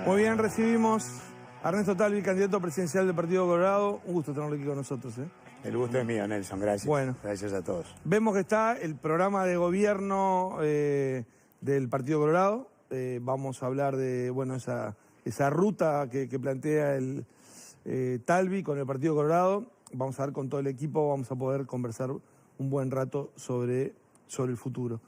Muy bien, recibimos a Ernesto Talvi, candidato presidencial del Partido Colorado. Un gusto tenerlo aquí con nosotros. El gusto es mío, Nelson. Gracias. Bueno. Gracias a todos. Vemos que está el programa de gobierno del Partido Colorado. Vamos a hablar de esa ruta que plantea el Talvi con el Partido Colorado. Vamos a ver con todo el equipo, vamos a poder conversar un buen rato sobre el futuro.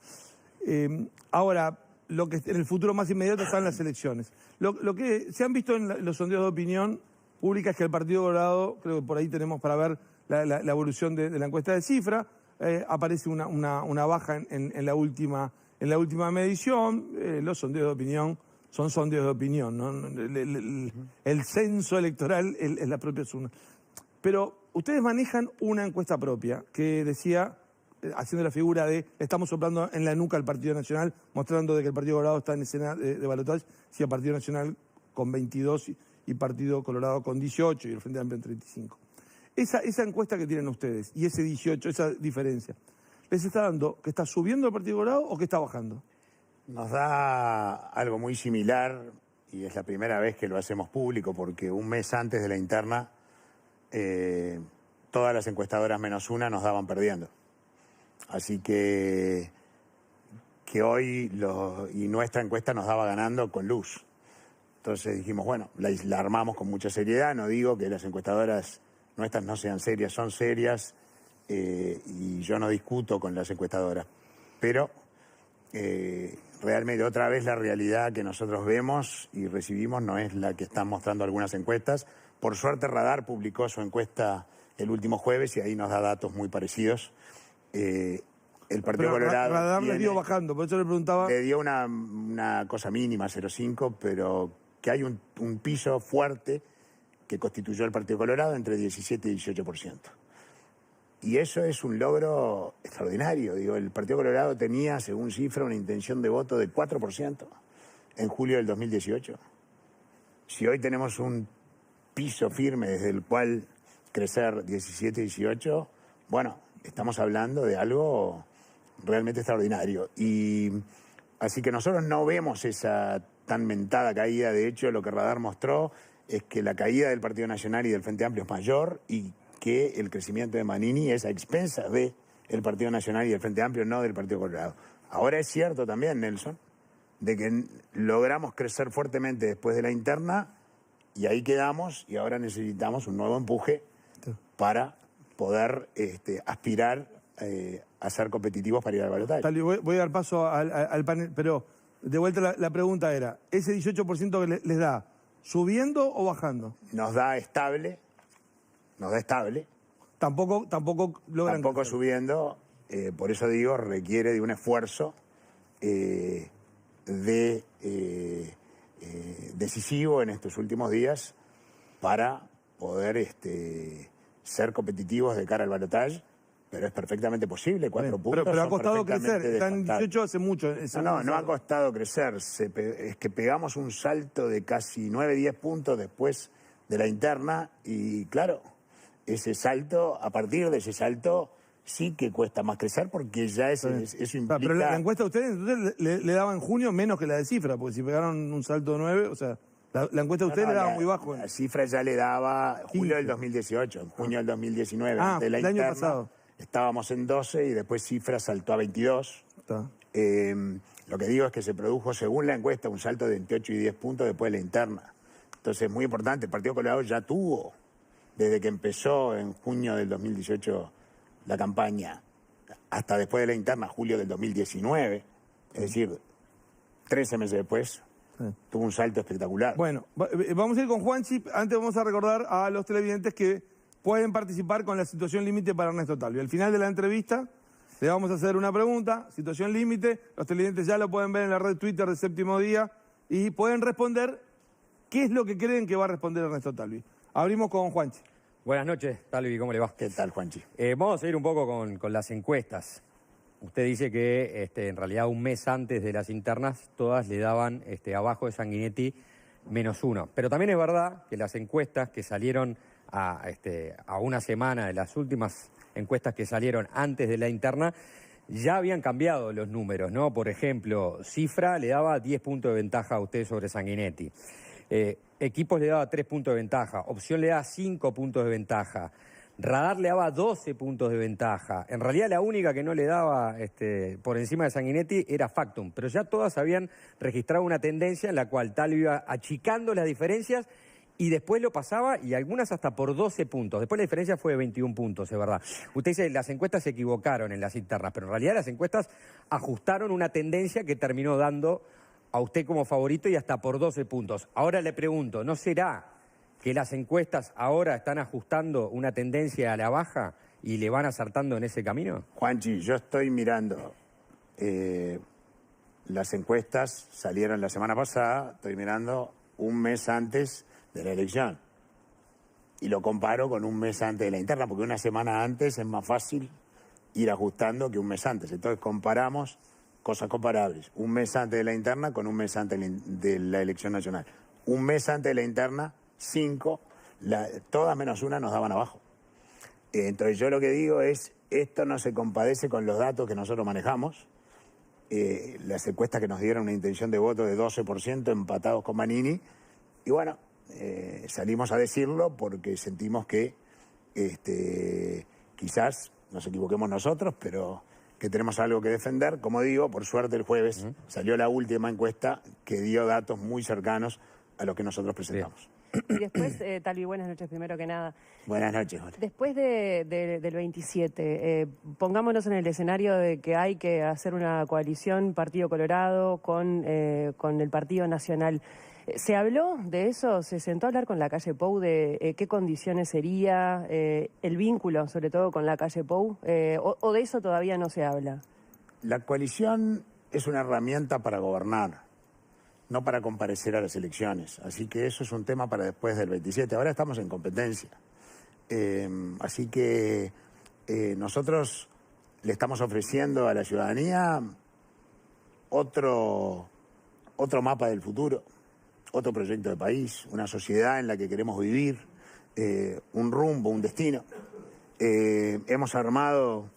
Ahora, lo que en el futuro más inmediato están las elecciones. Lo que se han visto en los sondeos de opinión pública es que el Partido Colorado, creo que por ahí tenemos para ver la evolución de la encuesta de cifra, aparece una baja en la última medición. Los sondeos de opinión son sondeos de opinión, ¿no? El censo electoral es la propia SUNA. Pero ustedes manejan una encuesta propia que decía, haciendo la figura de estamos soplando en la nuca al Partido Nacional, mostrando de que el Partido Colorado está en escena de balotaje, si el Partido Nacional con 22 y Partido Colorado con 18 y el Frente Amplio en 35. Esa encuesta que tienen ustedes y ese 18, esa diferencia, ¿les está dando que está subiendo el Partido Colorado o que está bajando? Nos da algo muy similar y es la primera vez que lo hacemos público porque un mes antes de la interna todas las encuestadoras menos una nos daban perdiendo. Así que hoy y nuestra encuesta nos daba ganando con luz. Entonces dijimos, bueno, la armamos con mucha seriedad. No digo que las encuestadoras nuestras no sean serias, son serias y yo no discuto con las encuestadoras. Pero realmente otra vez la realidad que nosotros vemos y recibimos no es la que están mostrando algunas encuestas. Por suerte Radar publicó su encuesta el último jueves y ahí nos da datos muy parecidos. El Partido Colorado Radar le dio bajando, por eso le preguntaba. Le dio una cosa mínima, 0,5, pero que hay un piso fuerte que constituyó el Partido Colorado entre 17 y 18%. Y eso es un logro extraordinario. Digo, el Partido Colorado tenía, según cifra, una intención de voto de 4% en julio del 2018. Si hoy tenemos un piso firme desde el cual crecer 17, 18, bueno, estamos hablando de algo realmente extraordinario. Y así que nosotros no vemos esa tan mentada caída. De hecho, lo que Radar mostró es que la caída del Partido Nacional y del Frente Amplio es mayor y que el crecimiento de Manini es a expensas del Partido Nacional y del Frente Amplio, no del Partido Colorado. Ahora es cierto también, Nelson, de que logramos crecer fuertemente después de la interna y ahí quedamos y ahora necesitamos un nuevo empuje para poder aspirar a ser competitivos para ir al balotaje. Voy a dar paso al panel, pero de vuelta la pregunta era, ¿ese 18% que les da subiendo o bajando? Nos da estable. Tampoco logran Tampoco crecer. subiendo, por eso digo, requiere de un esfuerzo decisivo en estos últimos días para poder ser competitivos de cara al balotaje, pero es perfectamente posible, 4 puntos. Pero ha costado crecer, descartables. están 18 hace mucho. No ha costado crecer, es que pegamos un salto de casi 9-10 puntos después de la interna y claro, ese salto, a partir de ese salto, sí que cuesta más crecer porque ya eso implica... Pero la encuesta a ustedes entonces le daba en junio menos que la de cifra, porque si pegaron un salto de 9, o sea, la encuesta a ustedes le daba muy bajo. La cifra ya le daba julio del 2018, en junio del 2019, de la el año interna, pasado. Estábamos en 12 y después cifra saltó a 22. Lo que digo es que se produjo, según la encuesta, un salto de 28 y 10 puntos después de la interna. Entonces es muy importante, el Partido Colorado ya tuvo, desde que empezó en junio del 2018 la campaña, hasta después de la interna, julio del 2019, es decir, 13 meses después, tuvo un salto espectacular. Bueno, vamos a ir con Juanchi. Antes vamos a recordar a los televidentes que pueden participar con la situación límite para Ernesto Talvi. Al final de la entrevista le vamos a hacer una pregunta, situación límite. Los televidentes ya lo pueden ver en la red Twitter de Séptimo Día y pueden responder qué es lo que creen que va a responder Ernesto Talvi. Abrimos con Juanchi. Buenas noches, Talvi, ¿cómo le va? ¿Qué tal, Juanchi? Vamos a ir un poco con las encuestas. Usted dice que en realidad un mes antes de las internas todas le daban abajo de Sanguinetti -1. Pero también es verdad que las encuestas que salieron a una semana de las últimas encuestas que salieron antes de la interna ya habían cambiado los números, ¿no? Por ejemplo, Cifra le daba 10 puntos de ventaja a usted sobre Sanguinetti. Equipos le daba 3 puntos de ventaja, Opción le daba 5 puntos de ventaja, Radar le daba 12 puntos de ventaja. En realidad la única que no le daba por encima de Sanguinetti era Factum, pero ya todas habían registrado una tendencia en la cual Talvi iba achicando las diferencias y después lo pasaba, y algunas hasta por 12 puntos. Después la diferencia fue de 21 puntos, es verdad. Usted dice, las encuestas se equivocaron en las internas, pero en realidad las encuestas ajustaron una tendencia que terminó dando a usted como favorito y hasta por 12 puntos. Ahora le pregunto, ¿no será que las encuestas ahora están ajustando una tendencia a la baja y le van acertando en ese camino? Juanchi, yo estoy mirando las encuestas, salieron la semana pasada, estoy mirando un mes antes de la elección. Y lo comparo con un mes antes de la interna, porque una semana antes es más fácil ir ajustando que un mes antes. Entonces comparamos cosas comparables. Un mes antes de la interna con un mes antes de la elección nacional. Un mes antes de la interna, 5, todas menos una nos daban abajo. Entonces yo lo que digo es, esto no se compadece con los datos que nosotros manejamos. Las encuestas que nos dieron una intención de voto de 12% empatados con Manini. Y bueno, salimos a decirlo porque sentimos que quizás nos equivoquemos nosotros, pero que tenemos algo que defender. Como digo, por suerte el jueves salió la última encuesta que dio datos muy cercanos a los que nosotros presentamos. Y después, Talvi, buenas noches primero que nada. Buenas noches, Jorge. Después del 27, pongámonos en el escenario de que hay que hacer una coalición Partido Colorado con el Partido Nacional. ¿Se habló de eso? ¿Se sentó a hablar con la calle Pou de qué condiciones sería el vínculo, sobre todo con la calle Pou? ¿O de eso todavía no se habla? La coalición es una herramienta para gobernar, no para comparecer a las elecciones. Así que eso es un tema para después del 27. Ahora estamos en competencia. Así que nosotros le estamos ofreciendo a la ciudadanía otro mapa del futuro, otro proyecto de país, una sociedad en la que queremos vivir, un rumbo, un destino. Hemos armado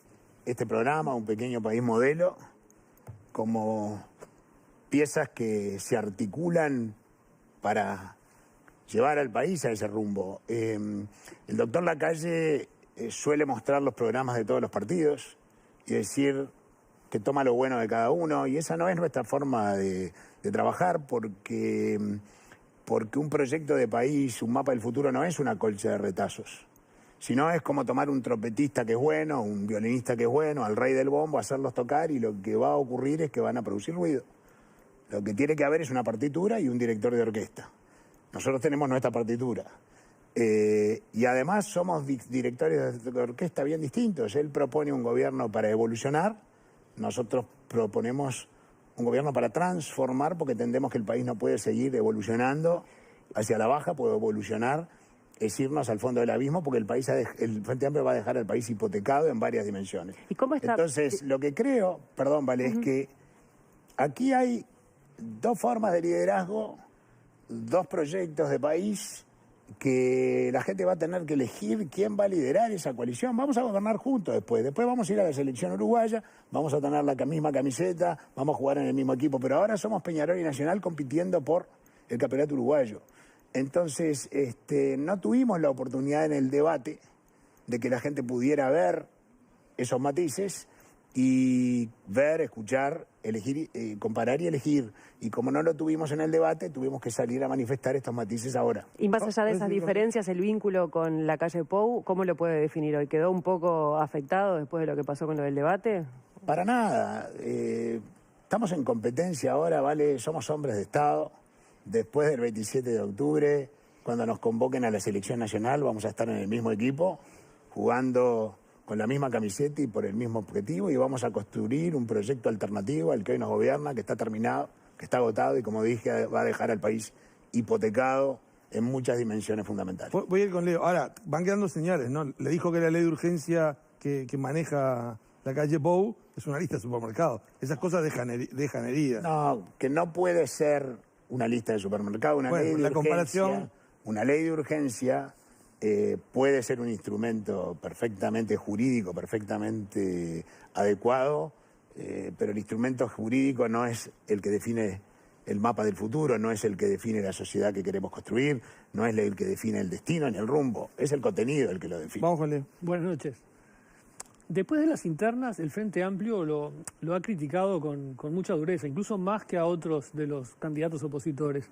este programa, Un Pequeño País Modelo, como piezas que se articulan para llevar al país a ese rumbo. El doctor Lacalle suele mostrar los programas de todos los partidos y decir que toma lo bueno de cada uno, y esa no es nuestra forma de trabajar, porque un proyecto de país, un mapa del futuro, no es una colcha de retazos, sino es como tomar un trompetista que es bueno, un violinista que es bueno, al rey del bombo, hacerlos tocar, y lo que va a ocurrir es que van a producir ruido. Lo que tiene que haber es una partitura y un director de orquesta. Nosotros tenemos nuestra partitura. Y además somos directores de orquesta bien distintos. Él propone un gobierno para evolucionar, nosotros proponemos un gobierno para transformar, porque entendemos que el país no puede seguir evolucionando hacia la baja, puede evolucionar, es irnos al fondo del abismo, porque el Frente Amplio va a dejar al país hipotecado en varias dimensiones. ¿Y cómo está? Entonces, lo que creo, perdón, Vale, es que aquí hay dos formas de liderazgo, dos proyectos de país que la gente va a tener que elegir quién va a liderar esa coalición. Vamos a gobernar juntos después. Después vamos a ir a la selección uruguaya, vamos a tener la misma camiseta, vamos a jugar en el mismo equipo, pero ahora somos Peñarol y Nacional compitiendo por el campeonato uruguayo. Entonces, no tuvimos la oportunidad en el debate de que la gente pudiera ver esos matices y ver, escuchar, elegir, comparar y elegir. Y como no lo tuvimos en el debate, tuvimos que salir a manifestar estos matices ahora. Y más allá de esas diferencias, el vínculo con la calle Pou, ¿cómo lo puede definir hoy? ¿Quedó un poco afectado después de lo que pasó con lo del debate? Para nada. Estamos en competencia ahora, ¿vale? Somos hombres de Estado. Después del 27 de octubre, cuando nos convoquen a la selección nacional, vamos a estar en el mismo equipo, jugando con la misma camiseta y por el mismo objetivo, y vamos a construir un proyecto alternativo al que hoy nos gobierna, que está terminado, que está agotado y, como dije, va a dejar al país hipotecado en muchas dimensiones fundamentales. Voy a ir con Leo. Ahora, van quedando señales, ¿no? Le dijo que la ley de urgencia que maneja la calle Pou es una lista de supermercados. Esas cosas dejan heridas. No, que no puede ser una lista de supermercados, una ley de urgencia. Comparación. Una ley de urgencia puede ser un instrumento perfectamente jurídico, perfectamente adecuado, pero el instrumento jurídico no es el que define el mapa del futuro, no es el que define la sociedad que queremos construir, no es el que define el destino ni el rumbo, es el contenido el que lo define. Vamos con Leo. Buenas noches. Después de las internas, el Frente Amplio lo ha criticado con mucha dureza, incluso más que a otros de los candidatos opositores.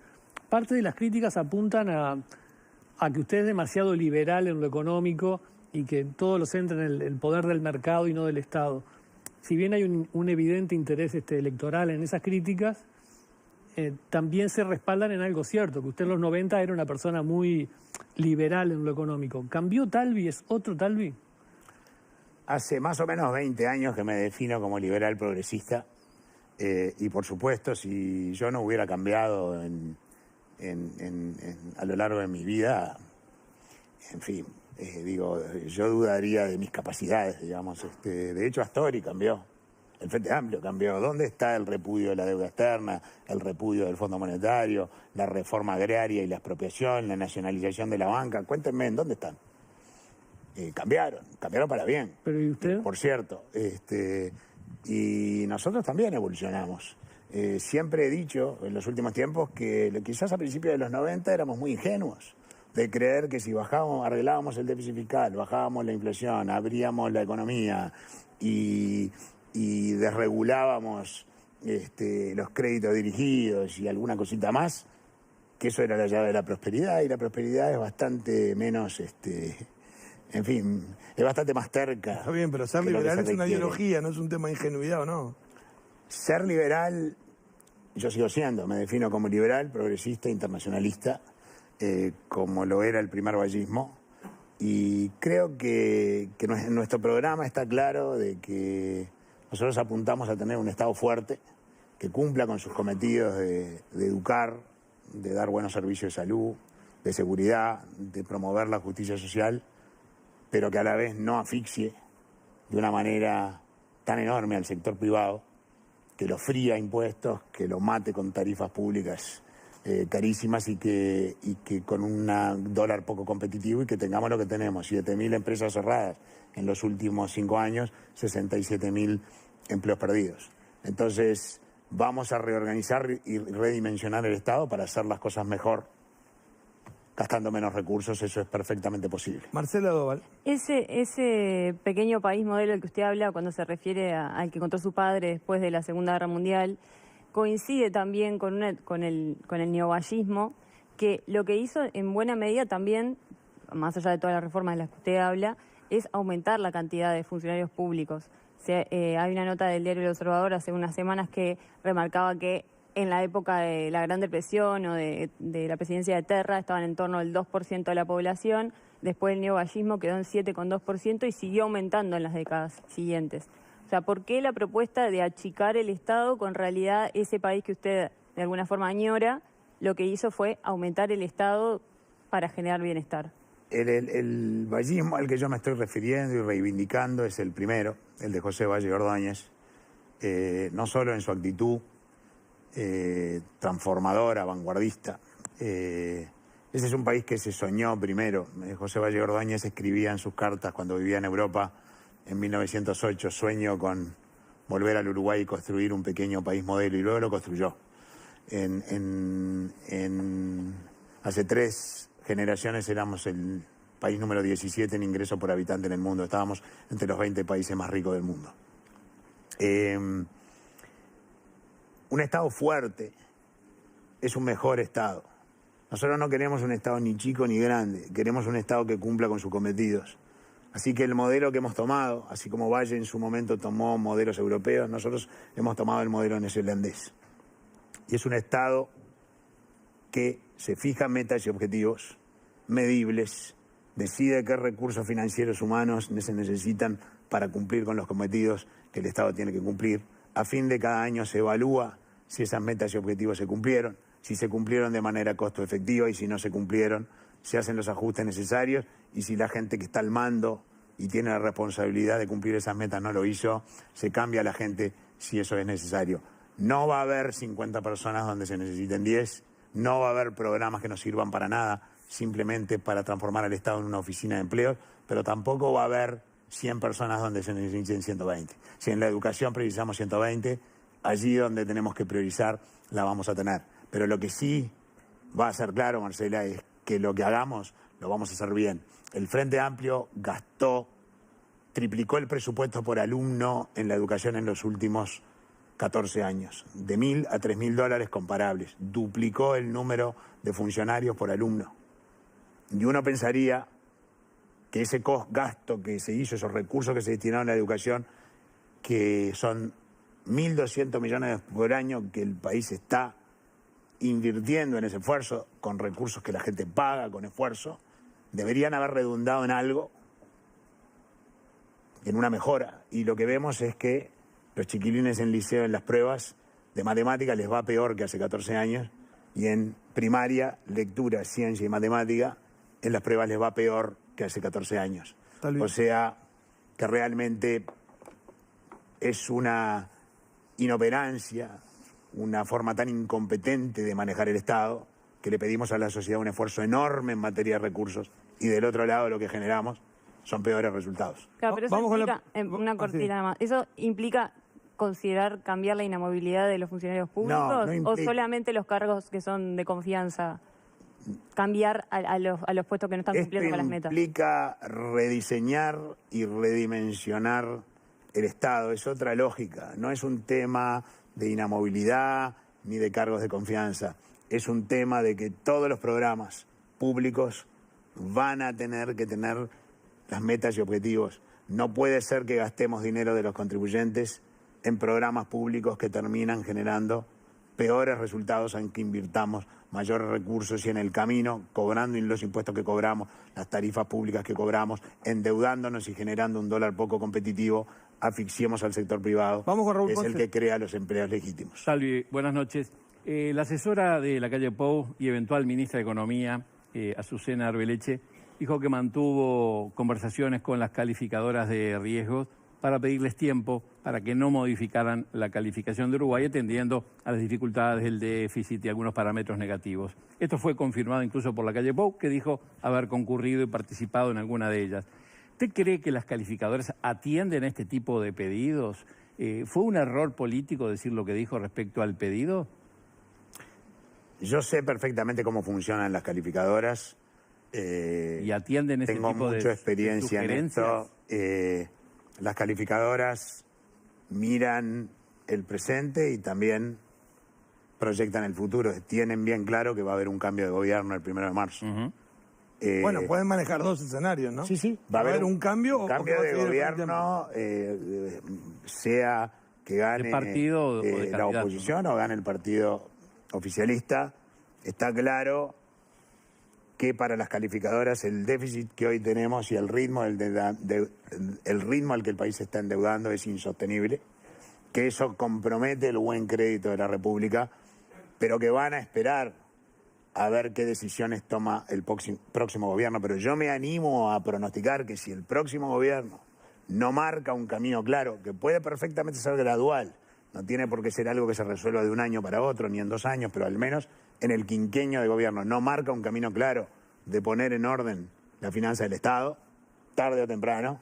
Parte de las críticas apuntan a que usted es demasiado liberal en lo económico y que todo lo centra en el poder del mercado y no del Estado. Si bien hay un evidente interés electoral en esas críticas, también se respaldan en algo cierto, que usted en los 90 era una persona muy liberal en lo económico. ¿Cambió Talvi? ¿Es otro Talvi? Hace más o menos 20 años que me defino como liberal progresista y por supuesto si yo no hubiera cambiado a lo largo de mi vida, en fin, yo dudaría de mis capacidades, digamos. De hecho, Astori cambió, el Frente Amplio cambió. ¿Dónde está el repudio de la deuda externa, el repudio del Fondo Monetario, la reforma agraria y la expropiación, la nacionalización de la banca? Cuéntenme, ¿en dónde están? Cambiaron para bien. ¿Pero y usted? Por cierto, y nosotros también evolucionamos. Siempre he dicho en los últimos tiempos que quizás a principios de los 90 éramos muy ingenuos de creer que si arreglábamos el déficit fiscal, bajábamos la inflación, abríamos la economía y desregulábamos los créditos dirigidos y alguna cosita más, que eso era la llave de la prosperidad, y la prosperidad es bastante menos, en fin, es bastante más terca. Está bien, pero ser liberal es una ideología, no es un tema de ingenuidad, ¿o no? Ser liberal, yo sigo siendo, me defino como liberal, progresista, internacionalista, como lo era el primer vallismo, y creo que en nuestro programa está claro de que nosotros apuntamos a tener un Estado fuerte, que cumpla con sus cometidos de educar, de dar buenos servicios de salud, de seguridad, de promover la justicia social, pero que a la vez no asfixie de una manera tan enorme al sector privado, que lo fría a impuestos, que lo mate con tarifas públicas carísimas y que con un dólar poco competitivo y que tengamos lo que tenemos, 7.000 empresas cerradas en los últimos 5 años, 67.000 empleos perdidos. Entonces vamos a reorganizar y redimensionar el Estado para hacer las cosas mejor, gastando menos recursos. Eso es perfectamente posible. Marcela Doval. Ese pequeño país modelo del que usted habla cuando se refiere al que encontró su padre después de la Segunda Guerra Mundial, coincide también con el neovallismo, que lo que hizo en buena medida también, más allá de todas las reformas de las que usted habla, es aumentar la cantidad de funcionarios públicos. Hay una nota del diario El Observador hace unas semanas que remarcaba que en la época de la Gran Depresión o de la presidencia de Terra estaban en torno al 2% de la población, después el neovallismo quedó en 7,2% y siguió aumentando en las décadas siguientes. O sea, ¿por qué la propuesta de achicar el Estado con realidad ese país que usted de alguna forma añora, lo que hizo fue aumentar el Estado para generar bienestar? El vallismo al que yo me estoy refiriendo y reivindicando es el primero, el de José Valle Ordóñez, no solo en su actitud transformadora, vanguardista. Ese es un país que se soñó primero. José Valle Ordóñez escribía en sus cartas cuando vivía en Europa en 1908, sueño con volver al Uruguay y construir un pequeño país modelo, y luego lo construyó. Hace 3 generaciones éramos el país número 17 en ingreso por habitante en el mundo. Estábamos entre los 20 países más ricos del mundo. Un Estado fuerte es un mejor Estado. Nosotros no queremos un Estado ni chico ni grande, queremos un Estado que cumpla con sus cometidos. Así que el modelo que hemos tomado, así como Valle en su momento tomó modelos europeos, nosotros hemos tomado el modelo neozelandés. Y es un Estado que se fija metas y objetivos medibles, decide qué recursos financieros humanos se necesitan para cumplir con los cometidos que el Estado tiene que cumplir. A fin de cada año se evalúa si esas metas y objetivos se cumplieron, si se cumplieron de manera costo efectiva y si no se cumplieron, se hacen los ajustes necesarios, y si la gente que está al mando y tiene la responsabilidad de cumplir esas metas no lo hizo, se cambia a la gente si eso es necesario. No va a haber 50 personas donde se necesiten 10, no va a haber programas que no sirvan para nada, simplemente para transformar al Estado en una oficina de empleos, pero tampoco va a haber 100 personas donde se necesiten 120. Si en la educación precisamos 120, allí donde tenemos que priorizar la vamos a tener. Pero lo que sí va a ser claro, Marcela, es que lo que hagamos lo vamos a hacer bien. El Frente Amplio triplicó el presupuesto por alumno en la educación en los últimos 14 años, de $1.000 a $3.000 comparables. Duplicó el número de funcionarios por alumno. Y uno pensaría que ese gasto que se hizo, esos recursos que se destinaron a la educación, que son 1.200 millones por año que el país está invirtiendo en ese esfuerzo, con recursos que la gente paga, con esfuerzo, deberían haber redundado en algo, en una mejora. Y lo que vemos es que los chiquilines en liceo, en las pruebas de matemática, les va peor que hace 14 años, y en primaria, lectura, ciencia y matemática, en las pruebas les va peor que hace 14 años. O sea, que realmente es una inoperancia, una forma tan incompetente de manejar el Estado, que le pedimos a la sociedad un esfuerzo enorme en materia de recursos, y del otro lado lo que generamos son peores resultados. Claro, pero eso implica, una cortina nada más, ¿eso implica considerar cambiar la inamovilidad de los funcionarios públicos o solamente los cargos que son de confianza? Cambiar a los puestos que no están cumpliendo con las metas. Implica rediseñar y redimensionar el Estado, es otra lógica, no es un tema de inamovilidad ni de cargos de confianza, es un tema de que todos los programas públicos van a tener que tener las metas y objetivos. No puede ser que gastemos dinero de los contribuyentes en programas públicos que terminan generando peores resultados en que invirtamos mayores recursos y en el camino, cobrando los impuestos que cobramos, las tarifas públicas que cobramos, endeudándonos y generando un dólar poco competitivo, asfixiemos al sector privado. Vamos con Raúl es Ponce. el que crea los empleos legítimos. Salvi, buenas noches. La asesora de la calle Pou y eventual ministra de Economía, Azucena Arbeleche, dijo que mantuvo conversaciones con las calificadoras de riesgos para pedirles tiempo para que no modificaran la calificación de Uruguay, atendiendo a las dificultades del déficit y algunos parámetros negativos. Esto fue confirmado incluso por la calle Pou, que dijo haber concurrido y participado en alguna de ellas. ¿Usted cree que las calificadoras atienden a este tipo de pedidos? ¿Fue un error político decir lo que dijo respecto al pedido? Yo sé perfectamente cómo funcionan las calificadoras. ¿Y atienden ese tipo de Tengo mucha experiencia en esto. Las calificadoras miran el presente y también proyectan el futuro. Tienen bien claro que va a haber un cambio de gobierno el 1 de marzo. Bueno, pueden manejar dos escenarios, ¿no? Sí. ¿Va a haber un cambio? Un cambio de gobierno, sea que gane ¿De partido o de la candidato? oposición o gane el partido oficialista. Está claro que para las calificadoras el déficit que hoy tenemos y el ritmo, el ritmo al que el país se está endeudando es insostenible, que eso compromete el buen crédito de la República, pero que van a esperar a ver qué decisiones toma el próximo gobierno. Pero yo me animo a pronosticar que si el próximo gobierno no marca un camino claro, que puede perfectamente ser gradual, no tiene por qué ser algo que se resuelva de un año para otro, ni en 2 años, pero al menos en el quinquenio de gobierno no marca un camino claro de poner en orden la finanza del Estado, tarde o temprano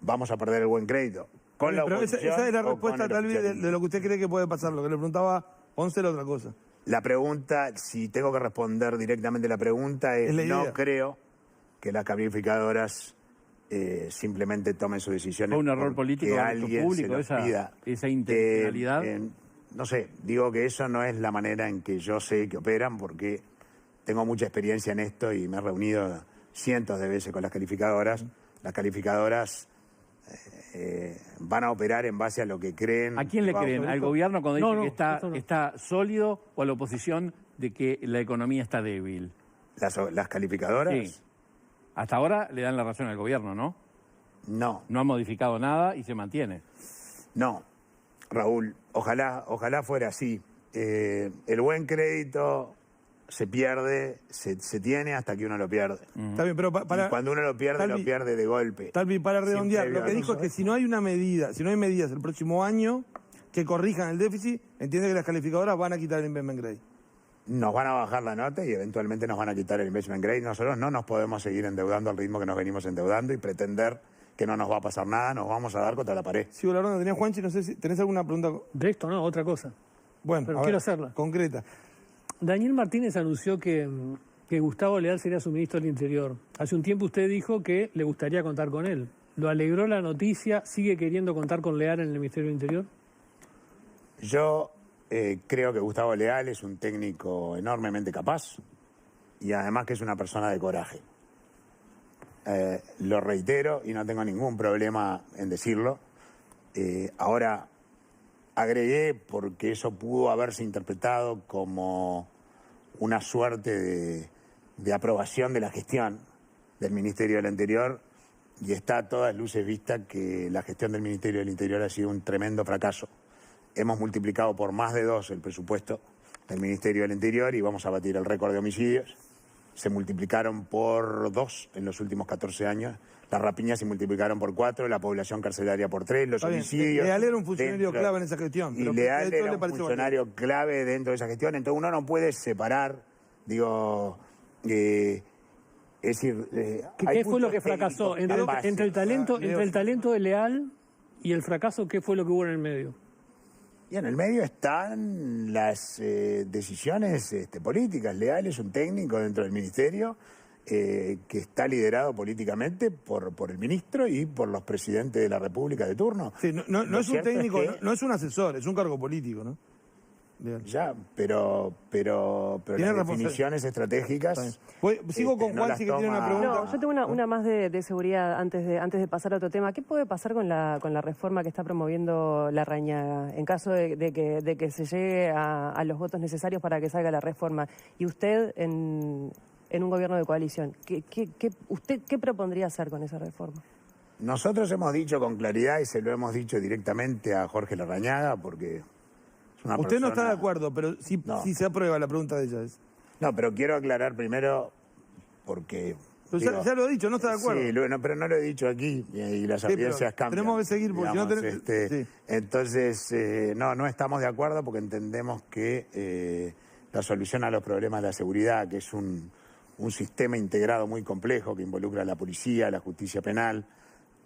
vamos a perder el buen crédito. Con la Pero esa es la respuesta, tal vez, oposición. de lo que usted cree que puede pasar. Lo que le preguntaba Ponce era otra cosa. La pregunta, si tengo que responder directamente la pregunta, es no creo que las calificadoras simplemente tomen sus decisiones. ¿Fue un error político que del acto alguien público se los pida. esa intencionalidad? No sé, digo que eso no es la manera en que yo sé que operan, porque tengo mucha experiencia en esto y me he reunido cientos de veces con las calificadoras. Las calificadoras van a operar en base a lo que creen. ¿A quién le creen? ¿Al gobierno cuando dice que está sólido o a la oposición de que la economía está débil? ¿Las calificadoras? Sí. Hasta ahora le dan la razón al gobierno, ¿no? No. No ha modificado nada y se mantiene. No, Raúl, ojalá fuera así. El buen crédito se pierde, se tiene hasta que uno lo pierde. Está bien, pero Y cuando uno lo pierde de golpe. Talvi, para redondear, Siempre lo que dijo es que si no hay medidas el próximo año que corrijan el déficit, entiende que las calificadoras van a quitar el investment grade. Nos van a bajar la nota y eventualmente nos van a quitar el investment grade. Nosotros no nos podemos seguir endeudando al ritmo que nos venimos endeudando y pretender que no nos va a pasar nada, nos vamos a dar contra la pared. Sigo la ronda, tenía Juanchi, no sé si tenés alguna pregunta. De esto no, otra cosa. Bueno, Pero a quiero ver, hacerla. concreta. Daniel Martínez anunció que Gustavo Leal sería su ministro del Interior. Hace un tiempo usted dijo que le gustaría contar con él. ¿Lo alegró la noticia? ¿Sigue queriendo contar con Leal en el Ministerio del Interior? Yo creo que Gustavo Leal es un técnico enormemente capaz y además que es una persona de coraje. Lo reitero y no tengo ningún problema en decirlo. Ahora, agregué porque eso pudo haberse interpretado como una suerte de aprobación de la gestión del Ministerio del Interior y está a todas luces vista que la gestión del Ministerio del Interior ha sido un tremendo fracaso. Hemos multiplicado por más de 2 el presupuesto del Ministerio del Interior y vamos a batir el récord de homicidios. Se multiplicaron por 2 en los últimos 14 años. Las rapiñas se multiplicaron por 4, la población carcelaria por 3, los homicidios. Leal era un funcionario clave en esa gestión. Y Leal era un funcionario clave dentro de esa gestión. Entonces uno no puede separar, digo, es decir... ¿Qué fue lo que fracasó? Entre el talento de Leal y el fracaso, ¿qué fue lo que hubo en el medio? Y en el medio están las decisiones políticas. Leal es un técnico dentro del ministerio que está liderado políticamente por el ministro y por los presidentes de la República de turno. Sí, no es un técnico, no es un asesor, es un cargo político, ¿no? Bien. Ya, pero las definiciones estratégicas... Sigo con Juanchi, que tiene una pregunta. No, yo tengo una más de seguridad antes de pasar a otro tema. ¿Qué puede pasar con la reforma que está promoviendo Larrañaga en caso de que se llegue a los votos necesarios para que salga la reforma? Y usted, en un gobierno de coalición, ¿qué propondría hacer con esa reforma? Nosotros hemos dicho con claridad y se lo hemos dicho directamente a Jorge Larrañaga porque... Usted no está de acuerdo, pero sí se aprueba la pregunta de ella. No, pero quiero aclarar primero, porque... Pero ya lo he dicho, no está de acuerdo. Sí, pero no lo he dicho aquí y las audiencias cambian. Tenemos que seguir, porque digamos, Entonces, no estamos de acuerdo porque entendemos que la solución a los problemas de la seguridad, que es un sistema integrado muy complejo que involucra a la policía, a la justicia penal,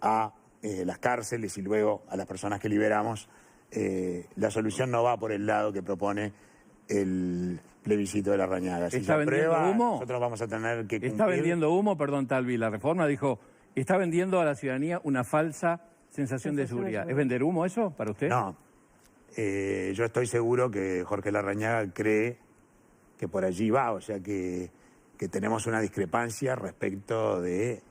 a las cárceles y luego a las personas que liberamos, la solución no va por el lado que propone el plebiscito de Larrañaga. Si ¿Está vendiendo humo? Nosotros vamos a tener que cumplir. ¿Está vendiendo humo? Perdón, Talvi, la reforma dijo, está vendiendo a la ciudadanía una falsa sensación de seguridad. ¿Es vender humo eso para usted? No. Yo estoy seguro que Jorge Larrañaga cree que por allí va, o sea que tenemos una discrepancia respecto de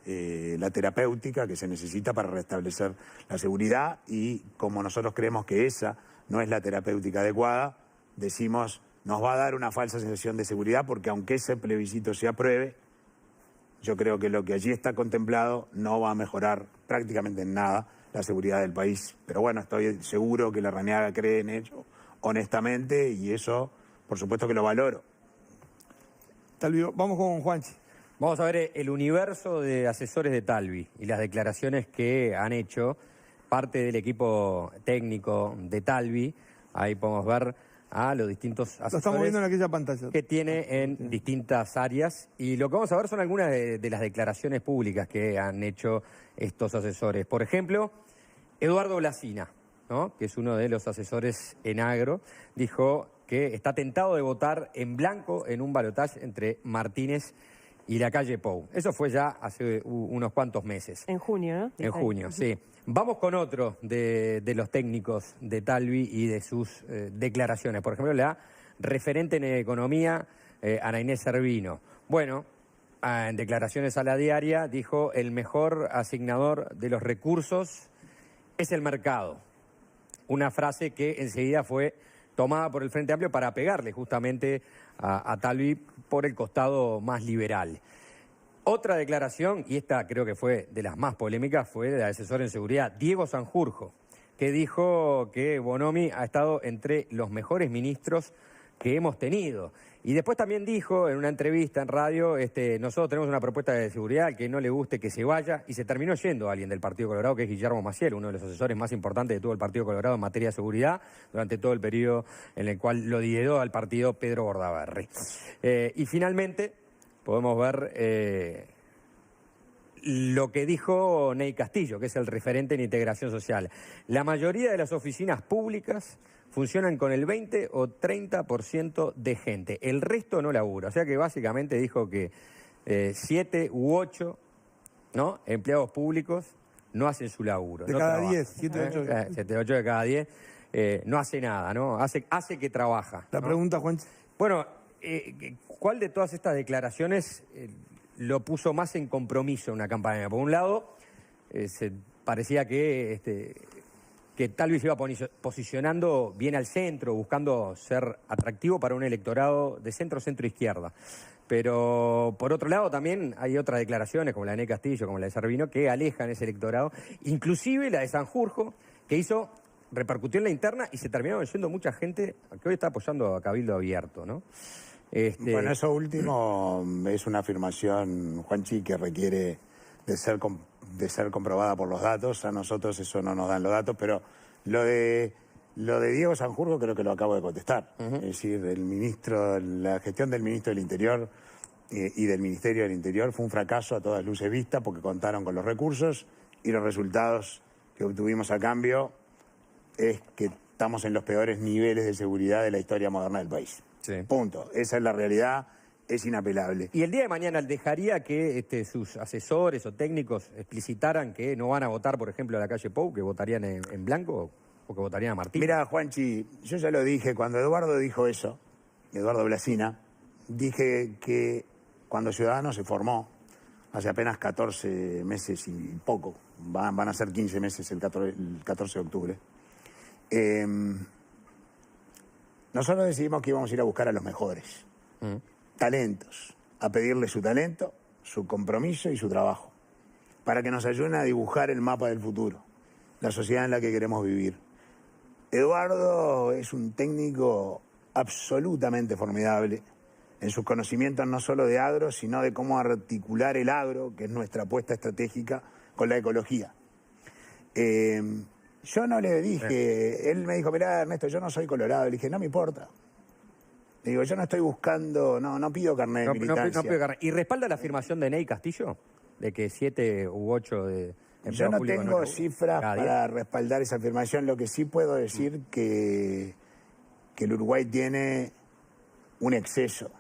la terapéutica que se necesita para restablecer la seguridad y como nosotros creemos que esa no es la terapéutica adecuada, decimos nos va a dar una falsa sensación de seguridad porque aunque ese plebiscito se apruebe, yo creo que lo que allí está contemplado no va a mejorar prácticamente en nada la seguridad del país. Pero bueno, estoy seguro que Larrañaga cree en ello honestamente y eso por supuesto que lo valoro. Talvi, vamos con Juanchi. Vamos a ver el universo de asesores de Talvi y las declaraciones que han hecho parte del equipo técnico de Talvi. Ahí podemos ver a los distintos asesores. Lo estamos viendo en aquella pantalla. Que tiene en distintas áreas. Y lo que vamos a ver son algunas de las declaraciones públicas que han hecho estos asesores. Por ejemplo, Eduardo Blasina, ¿no?, que es uno de los asesores en agro, dijo que está tentado de votar en blanco en un balotaje entre Martínez y Lacalle Pou. Eso fue ya hace unos cuantos meses. En junio, ¿no? En junio, sí. Vamos con otro de los técnicos de Talvi y de sus declaraciones. Por ejemplo, la referente en economía, Ana Inés Servino. Bueno, en declaraciones a La Diaria, dijo el mejor asignador de los recursos es el mercado. Una frase que enseguida fue tomada por el Frente Amplio para pegarle justamente a Talvi por el costado más liberal. Otra declaración, y esta creo que fue de las más polémicas, fue del asesor en seguridad, Diego Sanjurjo, que dijo que Bonomi ha estado entre los mejores ministros que hemos tenido. Y después también dijo en una entrevista en radio, nosotros tenemos una propuesta de seguridad, al que no le guste que se vaya, y se terminó yendo alguien del Partido Colorado, que es Guillermo Maciel, uno de los asesores más importantes de todo el Partido Colorado en materia de seguridad, durante todo el periodo en el cual lo lideró al partido Pedro Bordaberry. Y finalmente podemos ver lo que dijo Ney Castillo, que es el referente en integración social. La mayoría de las oficinas públicas funcionan con el 20 o 30% de gente. El resto no labura. O sea que básicamente dijo que 7 u 8, ¿no?, empleados públicos no hacen su laburo. De no cada trabajan, 10, 7 u 8. 7 u 8 de cada 10 no hace nada, ¿no? Hace que trabaja. La ¿no? pregunta, Juan. Bueno, ¿cuál de todas estas declaraciones lo puso más en compromiso en una campaña? Por un lado, se parecía que Talvi se iba posicionando bien al centro, buscando ser atractivo para un electorado de centro-izquierda. Pero por otro lado también hay otras declaraciones, como la de Ney Castillo, como la de Servino, que alejan ese electorado. Inclusive la de Sanjurjo, que repercutió en la interna y se terminaron yendo mucha gente que hoy está apoyando a Cabildo Abierto, ¿no? Bueno, eso último es una afirmación, Juanchi, que requiere de ser comprobada por los datos. A nosotros eso no nos dan los datos, pero lo de Diego Sanjurjo creo que lo acabo de contestar. Es decir, la gestión del ministro del Interior y del Ministerio del Interior fue un fracaso a todas luces vistas porque contaron con los recursos y los resultados que obtuvimos a cambio es que estamos en los peores niveles de seguridad de la historia moderna del país. Sí. Punto. Esa es la realidad, es inapelable. ¿Y el día de mañana dejaría que sus asesores o técnicos explicitaran que no van a votar, por ejemplo, a la calle Pou, que votarían en blanco o que votarían a Martín? Mira, Juanchi, yo ya lo dije, cuando Eduardo dijo eso, Eduardo Blasina, dije que cuando Ciudadanos se formó, hace apenas 14 meses y poco, van a ser 15 meses el 14 de octubre, nosotros decidimos que íbamos a ir a buscar a los mejores, talentos, a pedirle su talento, su compromiso y su trabajo, para que nos ayuden a dibujar el mapa del futuro, la sociedad en la que queremos vivir. Eduardo es un técnico absolutamente formidable en sus conocimientos no solo de agro, sino de cómo articular el agro, que es nuestra apuesta estratégica, con la ecología. Yo no le dije, él me dijo, mirá, Ernesto, yo no soy colorado. Le dije, no me importa. Le digo, yo no estoy buscando, no pido carnet de militancia. No pido carnet. ¿Y respalda la afirmación de Ney Castillo? De que 7 u 8 de yo no tengo cifras para respaldar esa afirmación. Lo que sí puedo decir que el Uruguay tiene un exceso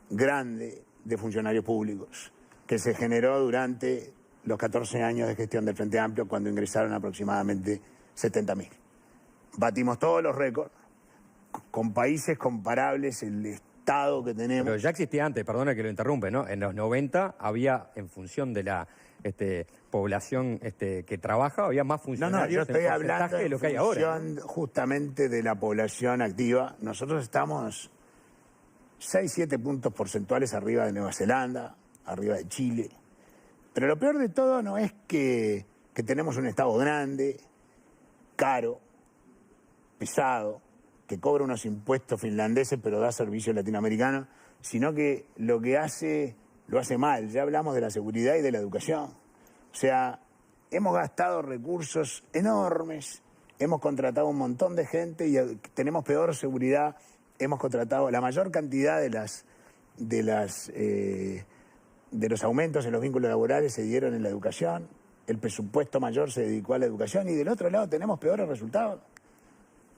grande de funcionarios públicos que se generó durante los 14 años de gestión del Frente Amplio, cuando ingresaron aproximadamente 70.000. Batimos todos los récords, con países comparables, el Estado que tenemos. Pero ya existía antes, perdona que lo interrumpe, ¿no? En los 90 había, en función de la población que trabaja, había más funcionarios. No, yo estoy hablando de lo que hay ahora. Justamente de la población activa. Nosotros estamos 6-7 puntos porcentuales arriba de Nueva Zelanda, arriba de Chile. Pero lo peor de todo no es que tenemos un Estado grande, caro, pesado, que cobra unos impuestos finlandeses pero da servicios latinoamericanos, sino que lo que hace, lo hace mal. Ya hablamos de la seguridad y de la educación. O sea, hemos gastado recursos enormes, hemos contratado un montón de gente y tenemos peor seguridad. Hemos contratado la mayor cantidad de los aumentos en los vínculos laborales se dieron en la educación, el presupuesto mayor se dedicó a la educación y del otro lado tenemos peores resultados.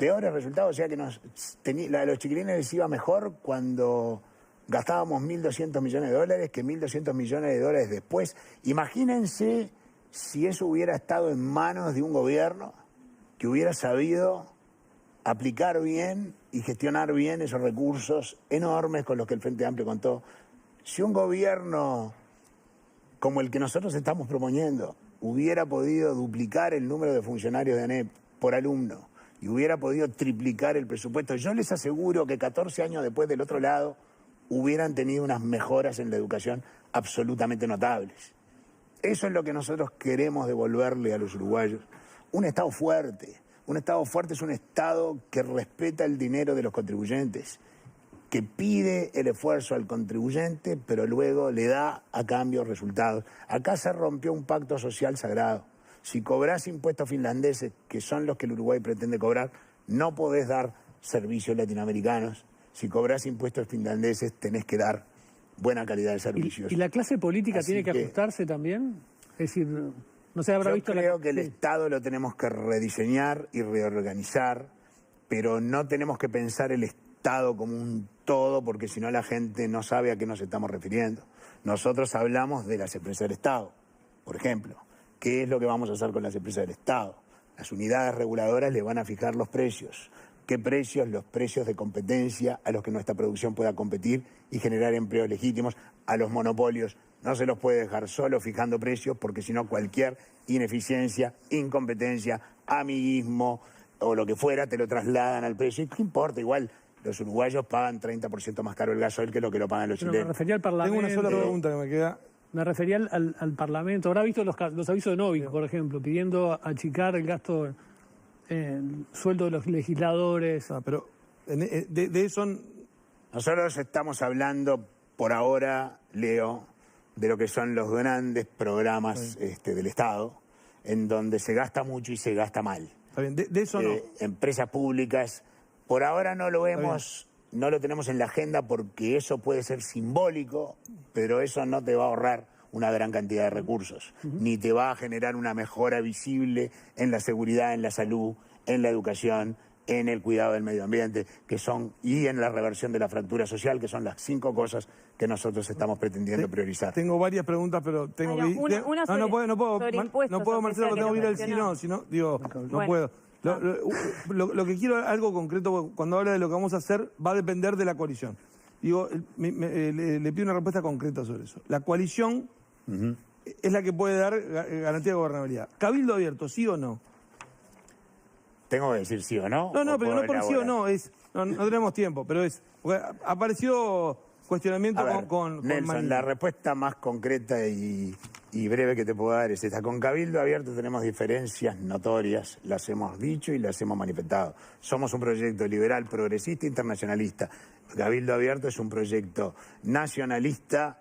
O sea que a los chiquilines les iba mejor cuando gastábamos 1.200 millones de dólares que 1.200 millones de dólares después. Imagínense si eso hubiera estado en manos de un gobierno que hubiera sabido aplicar bien y gestionar bien esos recursos enormes con los que el Frente Amplio contó. Si un gobierno como el que nosotros estamos proponiendo hubiera podido duplicar el número de funcionarios de ANEP por alumno y hubiera podido triplicar el presupuesto, yo les aseguro que 14 años después del otro lado hubieran tenido unas mejoras en la educación absolutamente notables. Eso es lo que nosotros queremos devolverle a los uruguayos. Un Estado fuerte. Un Estado fuerte es un Estado que respeta el dinero de los contribuyentes, que pide el esfuerzo al contribuyente, pero luego le da a cambio resultados. Acá se rompió un pacto social sagrado. Si cobrás impuestos finlandeses, que son los que el Uruguay pretende cobrar, no podés dar servicios latinoamericanos. Si cobrás impuestos finlandeses, tenés que dar buena calidad de servicios. ¿Y la clase política Así tiene que ajustarse también? Es decir, no se habrá Yo visto creo que el sí. Estado lo tenemos que rediseñar y reorganizar, pero no tenemos que pensar el Estado como un todo, porque si no la gente no sabe a qué nos estamos refiriendo. Nosotros hablamos de las empresas del Estado, por ejemplo. ¿Qué es lo que vamos a hacer con las empresas del Estado? Las unidades reguladoras le van a fijar los precios. ¿Qué precios? Los precios de competencia a los que nuestra producción pueda competir y generar empleos legítimos. A los monopolios no se los puede dejar solo fijando precios, porque si no cualquier ineficiencia, incompetencia, amiguismo o lo que fuera te lo trasladan al precio. ¿Y qué importa? Igual los uruguayos pagan 30% más caro el gasoil que lo pagan los Pero chilenos. me refería al Parlamento. Tengo una sola pregunta que me queda. Me refería al Parlamento. Habrá visto los avisos de Novik, por ejemplo, pidiendo achicar el gasto en sueldo de los legisladores. Pero de eso... Nosotros estamos hablando por ahora, Leo, de lo que son los grandes programas del Estado, en donde se gasta mucho y se gasta mal. Está bien, de eso no. Empresas públicas, por ahora no lo vemos, no lo tenemos en la agenda porque eso puede ser simbólico, pero eso no te va a ahorrar una gran cantidad de recursos, ni te va a generar una mejora visible en la seguridad, en la salud, en la educación, en el cuidado del medio ambiente, y en la reversión de la fractura social, que son las 5 cosas que nosotros estamos pretendiendo priorizar. Tengo varias preguntas, pero tengo que ir. Una sobre, no puedo, sobre Marcelo, porque tengo que ir al mencionó. si no, digo, no Bueno. puedo. Lo que quiero, algo concreto, cuando habla de lo que vamos a hacer, va a depender de la coalición. Digo, le pido una respuesta concreta sobre eso. La coalición es la que puede dar garantía de gobernabilidad. ¿Cabildo abierto, sí o no? ¿Tengo que decir sí o no? No, ¿O pero puedo no por sí o elaborar? no, no tenemos tiempo, pero porque apareció cuestionamiento A ver, con Nelson, Manini. la respuesta más concreta y breve que te puedo dar es esta. Con Cabildo Abierto tenemos diferencias notorias, las hemos dicho y las hemos manifestado. Somos un proyecto liberal, progresista e internacionalista. Cabildo Abierto es un proyecto nacionalista,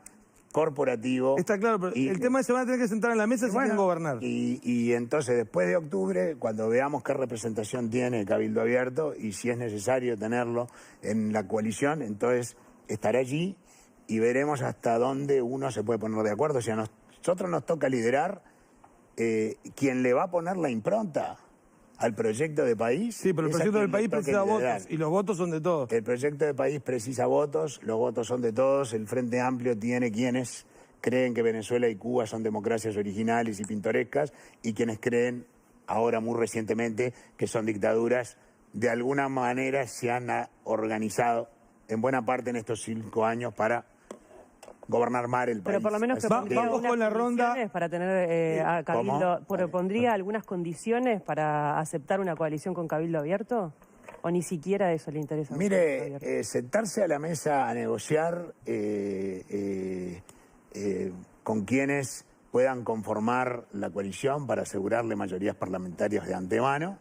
corporativo. Está claro, pero el tema es que se van a tener que sentar en la mesa si quieren gobernar. Y entonces, después de octubre, cuando veamos qué representación tiene Cabildo Abierto y si es necesario tenerlo en la coalición, entonces estará allí y veremos hasta dónde uno se puede poner de acuerdo. O sea, a nosotros nos toca liderar quien le va a poner la impronta al proyecto de país. Sí, pero el proyecto del país precisa votos y los votos son de todos. El proyecto de país precisa votos, los votos son de todos. El Frente Amplio tiene quienes creen que Venezuela y Cuba son democracias originales y pintorescas y quienes creen, ahora muy recientemente, que son dictaduras. De alguna manera se han organizado en buena parte en estos 5 años para gobernar mal el país. Pero por lo menos vamos con la ronda para tener a Cabildo. ¿Propondría algunas condiciones para aceptar una coalición con Cabildo Abierto? ¿O ni siquiera eso le interesa? Mire, sentarse a la mesa a negociar con quienes puedan conformar la coalición para asegurarle mayorías parlamentarias de antemano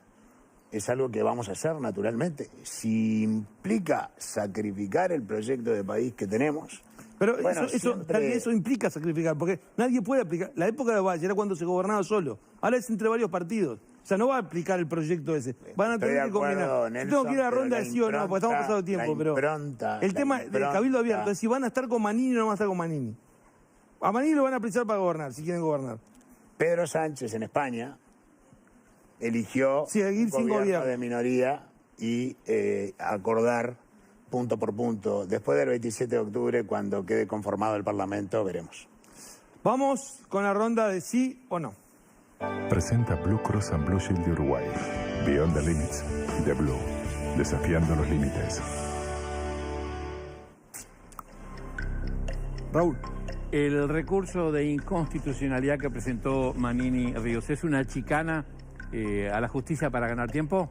es algo que vamos a hacer naturalmente. Si implica sacrificar el proyecto de país que tenemos. Pero bueno, eso implica sacrificar, porque nadie puede aplicar. La época de Valle era cuando se gobernaba solo. Ahora es entre varios partidos. O sea, no va a aplicar el proyecto ese. Van a tener que combinar. Nelson, tengo que ir a la ronda de sí o no, porque estamos pasando de tiempo. Pero el tema del Cabildo Abierto es si van a estar con Manini o no van a estar con Manini. A Manini lo van a precisar para gobernar, si quieren gobernar. Pedro Sánchez en España eligió seguir sin gobierno de minoría y acordar punto por punto. Después del 27 de octubre, cuando quede conformado el Parlamento, veremos. Vamos con la ronda de sí o no. Presenta Blue Cross and Blue Shield de Uruguay. Beyond the Limits de Blue. Desafiando los límites. Raúl. El recurso de inconstitucionalidad que presentó Manini Ríos, ¿es una chicana a la justicia para ganar tiempo?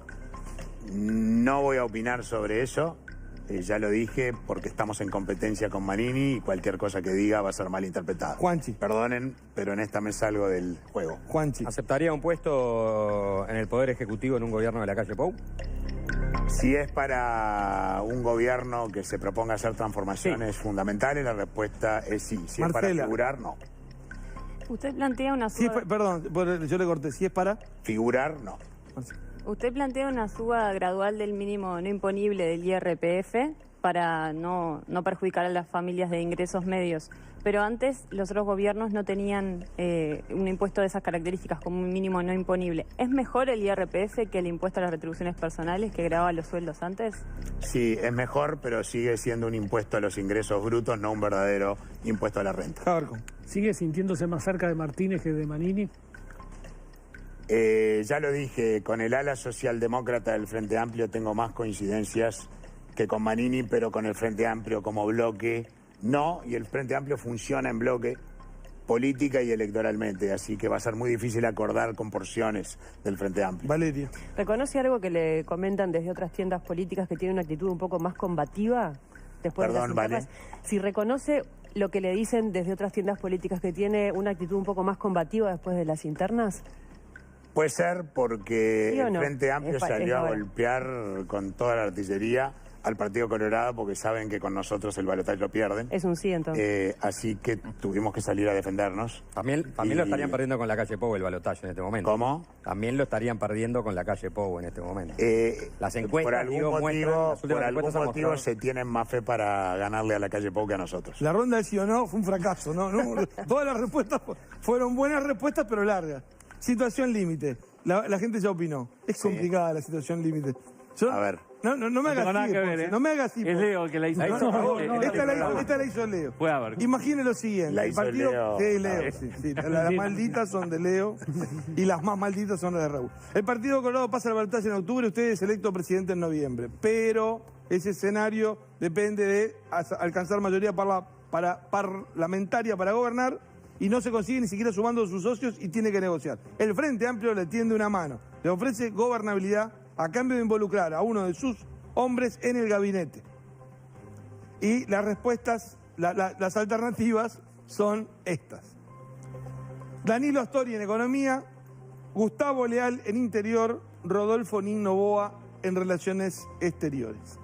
No voy a opinar sobre eso. Ya lo dije, porque estamos en competencia con Manini y cualquier cosa que diga va a ser mal interpretada. Juanchi. Perdonen, pero en esta me salgo del juego. Juanchi. ¿Aceptaría un puesto en el Poder Ejecutivo en un gobierno de la calle Pou? Si es para un gobierno que se proponga hacer transformaciones fundamentales, la respuesta es sí. Si Marcela. Es para figurar, no. Usted plantea una suba... Perdón, yo le corté. Si es para... Figurar, no. Usted plantea una suba gradual del mínimo no imponible del IRPF para no perjudicar a las familias de ingresos medios. Pero antes los otros gobiernos no tenían un impuesto de esas características, como un mínimo no imponible. ¿Es mejor el IRPF que el impuesto a las retribuciones personales que grababa los sueldos antes? Sí, es mejor, pero sigue siendo un impuesto a los ingresos brutos, no un verdadero impuesto a la renta. ¿Sigue sintiéndose más cerca de Martínez que de Manini? Ya lo dije, con el ala socialdemócrata del Frente Amplio tengo más coincidencias que con Manini, pero con el Frente Amplio como bloque no, y el Frente Amplio funciona en bloque política y electoralmente, así que va a ser muy difícil acordar con porciones del Frente Amplio. Valeria. ¿Reconoce algo que le comentan desde otras tiendas políticas que tiene una actitud un poco más combativa después Perdón, de las internas? Vale. Si reconoce lo que le dicen desde otras tiendas políticas que tiene una actitud un poco más combativa después de las internas. Puede ser porque ¿Sí o el no? Frente Amplio salió a ahora. golpear con toda la artillería al Partido Colorado porque saben que con nosotros el balotaje lo pierden. Es un sí, entonces. Así que tuvimos que salir a defendernos. También lo estarían perdiendo con la calle Pou el balotaje en este momento. ¿Cómo? También lo estarían perdiendo con la calle Pou en este momento. Las encuestas, por algún digo, motivo, las últimas por algún encuestas han motivo mostrado- se tienen más fe para ganarle a la calle Pou que a nosotros. La ronda de sí o no fue un fracaso, ¿no? Todas las respuestas fueron buenas respuestas, pero largas. Situación límite. La gente ya opinó. Es complicada la situación límite. A ver. No me hagas nada así, que ver, Ponce, ¿eh? no me hagas así. Es Leo el que la hizo. Esta la hizo Leo. Puede haber. Imagine lo siguiente. La el hizo partido, Leo. Sí, Leo. Sí. Las malditas son de Leo y las más malditas son las de Raúl. El Partido Colorado pasa al balotaje en octubre, usted es electo presidente en noviembre. Pero ese escenario depende de alcanzar mayoría parlamentaria para gobernar y no se consigue ni siquiera sumando a sus socios y tiene que negociar. El Frente Amplio le tiende una mano, le ofrece gobernabilidad a cambio de involucrar a uno de sus hombres en el gabinete. Y las respuestas, las alternativas son estas. Danilo Astori en Economía, Gustavo Leal en Interior, Rodolfo Nin Noboa en Relaciones Exteriores.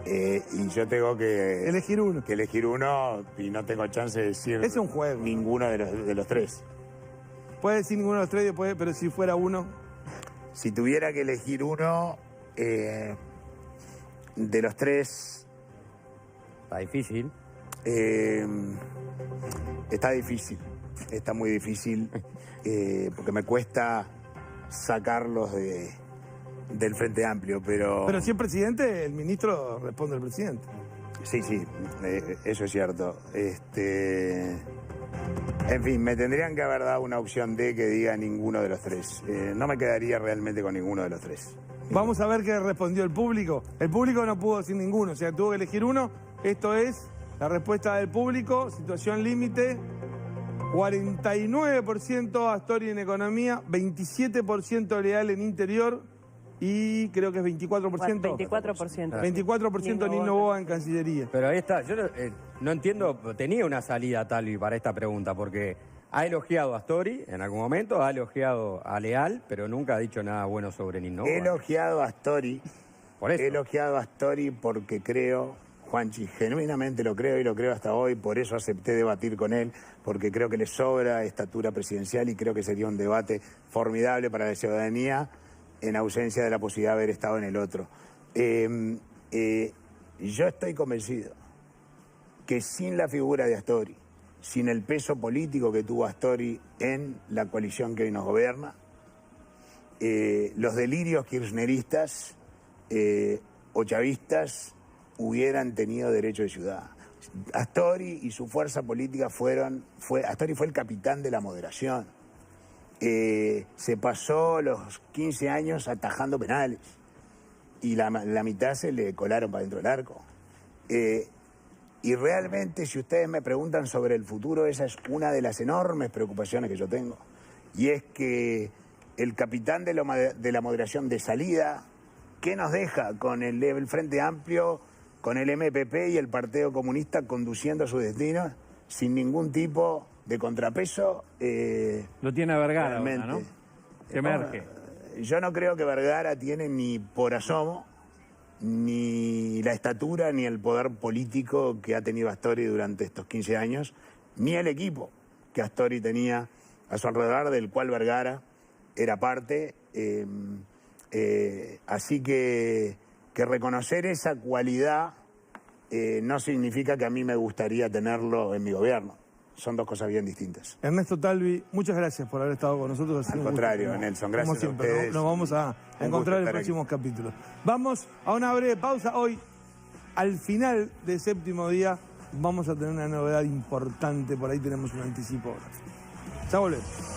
Y yo tengo que Elegir uno. elegir uno y no tengo chance de decir Es un juego. ninguno de los tres. Puede decir ninguno de los tres, pero si fuera uno. Si tuviera que elegir uno de los tres, Está difícil. está difícil. Está muy difícil porque me cuesta sacarlos del Frente Amplio, pero... Pero si es presidente, el ministro responde al presidente. Sí, eso es cierto. En fin, me tendrían que haber dado una opción D que diga ninguno de los tres. No me quedaría realmente con ninguno de los tres. Vamos a ver qué respondió el público. El público no pudo decir ninguno, o sea, tuvo que elegir uno. Esto es la respuesta del público, situación límite. 49% Astori en Economía, 27% Leal en Interior y creo que es 24%. 24%. 24% Nin Noboa en Cancillería. Pero ahí está, yo no entiendo, tenía una salida Talvi para esta pregunta, porque ha elogiado a Astori en algún momento, ha elogiado a Leal, pero nunca ha dicho nada bueno sobre Nin Noboa. He elogiado a Astori. Por eso. He elogiado a Astori porque creo, Juanchi, genuinamente lo creo y lo creo hasta hoy, por eso acepté debatir con él, porque creo que le sobra estatura presidencial y creo que sería un debate formidable para la ciudadanía en ausencia de la posibilidad de haber estado en el otro. Yo estoy convencido que sin la figura de Astori, sin el peso político que tuvo Astori en la coalición que hoy nos gobierna, los delirios kirchneristas o chavistas hubieran tenido derecho de ciudad. Astori y su fuerza política Astori fue el capitán de la moderación. Se pasó los 15 años atajando penales y la mitad se le colaron para dentro del arco. Y realmente, si ustedes me preguntan sobre el futuro, esa es una de las enormes preocupaciones que yo tengo. Y es que el capitán de la moderación de salida, ¿qué nos deja con el Frente Amplio, con el MPP y el Partido Comunista conduciendo su destino sin ningún tipo de contrapeso? Lo tiene Vergara ahora, realmente. ¿no? Que emerge. Yo no creo que Vergara tiene ni por asomo ni la estatura ni el poder político que ha tenido Astori durante estos 15 años, ni el equipo que Astori tenía a su alrededor, del cual Vergara era parte. Así que reconocer esa cualidad no significa que a mí me gustaría tenerlo en mi gobierno. Son dos cosas bien distintas. Ernesto Talvi, muchas gracias por haber estado con nosotros. Al contrario, Nelson, gracias como siempre, a ustedes. nos vamos a encontrar en próximos capítulos. Vamos a una breve pausa. Hoy, al final del 7º día, vamos a tener una novedad importante. Por ahí tenemos un anticipo. Ya volvemos.